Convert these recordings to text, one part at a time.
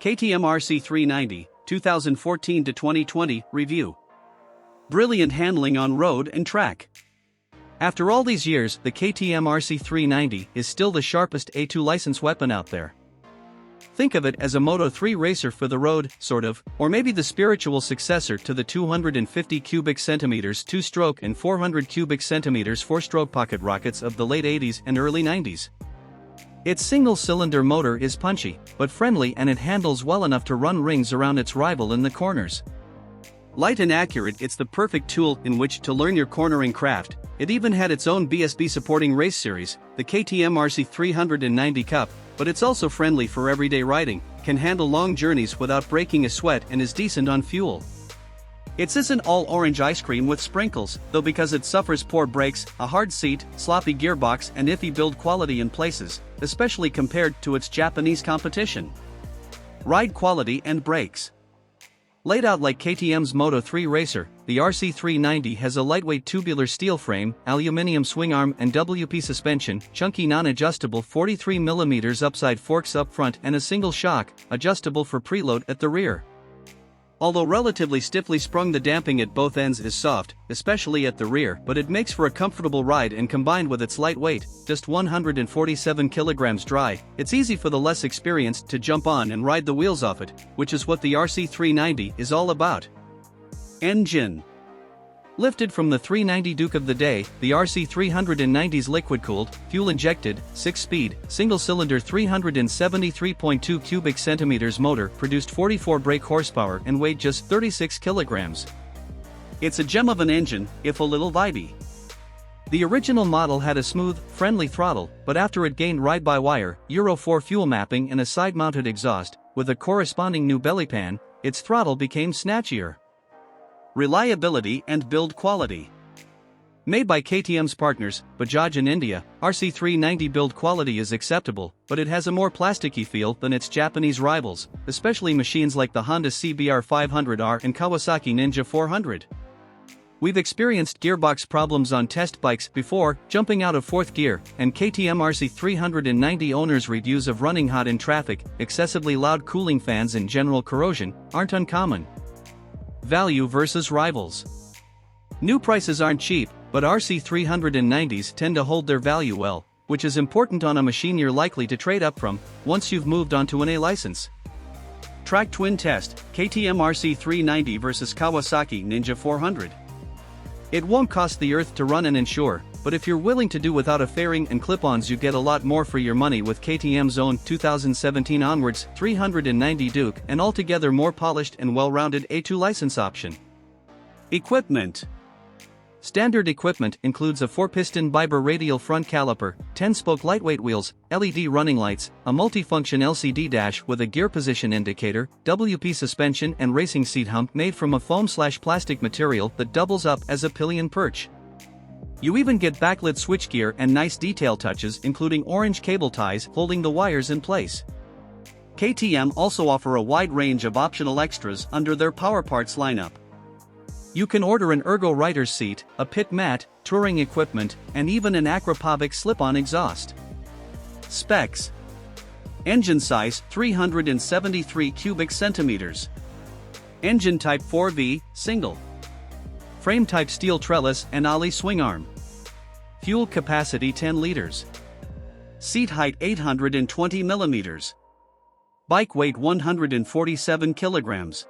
KTM RC390, 2014 to 2020 review. Brilliant handling on road and track. After all these years, the KTM RC390 is still the sharpest A2 license weapon out there. Think of it as a Moto3 racer for the road, sort of, or maybe the spiritual successor to the 250 cubic centimeters two-stroke and 400 cubic centimeters four-stroke pocket rockets of the late 80s and early 90s. Its single-cylinder motor is punchy, but friendly, and it handles well enough to run rings around its rival in the corners. Light and accurate, it's the perfect tool in which to learn your cornering craft. It even had its own BSB supporting race series, the KTM RC390 Cup, but it's also friendly for everyday riding, can handle long journeys without breaking a sweat, and is decent on fuel. It isn't all orange ice cream with sprinkles, though, because it suffers poor brakes, a hard seat, sloppy gearbox, and iffy build quality in places, especially compared to its Japanese competition. Ride quality and brakes. Laid out like KTM's Moto3 racer, the RC390 has a lightweight tubular steel frame, aluminum swingarm and WP suspension, chunky non-adjustable 43mm upside forks up front, and a single shock, adjustable for preload, at the rear. Although relatively stiffly sprung, the damping at both ends is soft, especially at the rear, but it makes for a comfortable ride, and combined with its light weight, just 147 kilograms dry, it's easy for the less experienced to jump on and ride the wheels off it, which is what the RC390 is all about. Engine. Lifted from the 390 Duke of the day, the RC390's liquid-cooled, fuel-injected, 6-speed, single-cylinder 373.2 cubic centimeters motor produced 44 brake horsepower and weighed just 36 kilograms. It's a gem of an engine, if a little vibey. The original model had a smooth, friendly throttle, but after it gained ride-by-wire, Euro 4 fuel mapping and a side-mounted exhaust, with a corresponding new belly pan, its throttle became snatchier. Reliability and build quality. Made by KTM's partners, Bajaj in India, RC390 build quality is acceptable, but it has a more plasticky feel than its Japanese rivals, especially machines like the Honda CBR 500R and Kawasaki Ninja 400. We've experienced gearbox problems on test bikes before, jumping out of fourth gear, and KTM RC390 owners' reviews of running hot in traffic, excessively loud cooling fans and general corrosion, aren't uncommon. Value versus rivals. New prices aren't cheap, but RC390s tend to hold their value well, which is important on a machine you're likely to trade up from, once you've moved on to an A license. Track twin test, KTM RC390 vs Kawasaki Ninja 400. It won't cost the earth to run and insure, but if you're willing to do without a fairing and clip-ons, you get a lot more for your money with KTM's own 2017 onwards 390 Duke, an altogether more polished and well-rounded A2 license option. Equipment. Standard equipment includes a four-piston Biber radial front caliper, 10-spoke lightweight wheels, LED running lights, a multifunction LCD dash with a gear position indicator, WP suspension, and racing seat hump made from a foam/plastic material that doubles up as a pillion perch. You even get backlit switchgear and nice detail touches, including orange cable ties holding the wires in place. KTM also offer a wide range of optional extras under their power parts lineup. You can order an ergo rider's seat, a pit mat, touring equipment, and even an Akrapovic slip-on exhaust. Specs. Engine size 373 cubic centimeters. Engine type 4V, single. Frame type steel trellis and ollie swingarm. Fuel capacity 10 liters. Seat height 820 millimeters. Bike weight 147 kilograms.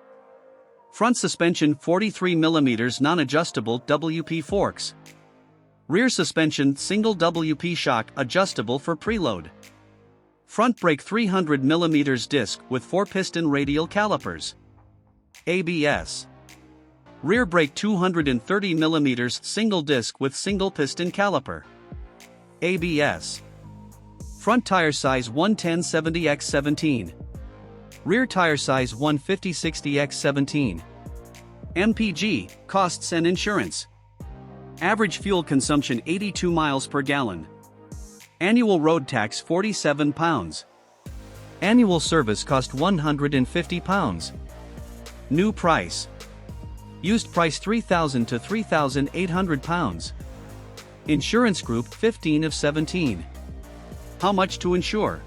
Front suspension 43mm non-adjustable WP forks. Rear suspension single WP shock adjustable for preload. Front brake 300mm disc with four-piston radial calipers. ABS. Rear brake 230mm single disc with single-piston caliper. ABS. Front tire size 110/70x17. Rear tire size 150/60x17. MPG, costs and insurance. Average fuel consumption 82 miles per gallon. Annual road tax £47. Annual service cost £150. New price. Used price £3,000 to £3,800. Insurance group 15 of 17. How much to insure?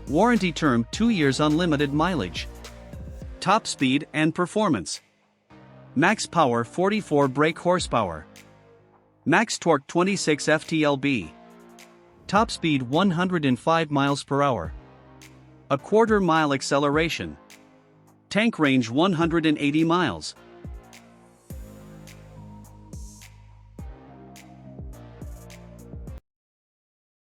Warranty term 2 years unlimited mileage. Top speed and performance. Max power 44 brake horsepower. Max torque 26 ft-lb. Top speed 105 miles per hour. A quarter mile acceleration. Tank range 180 miles.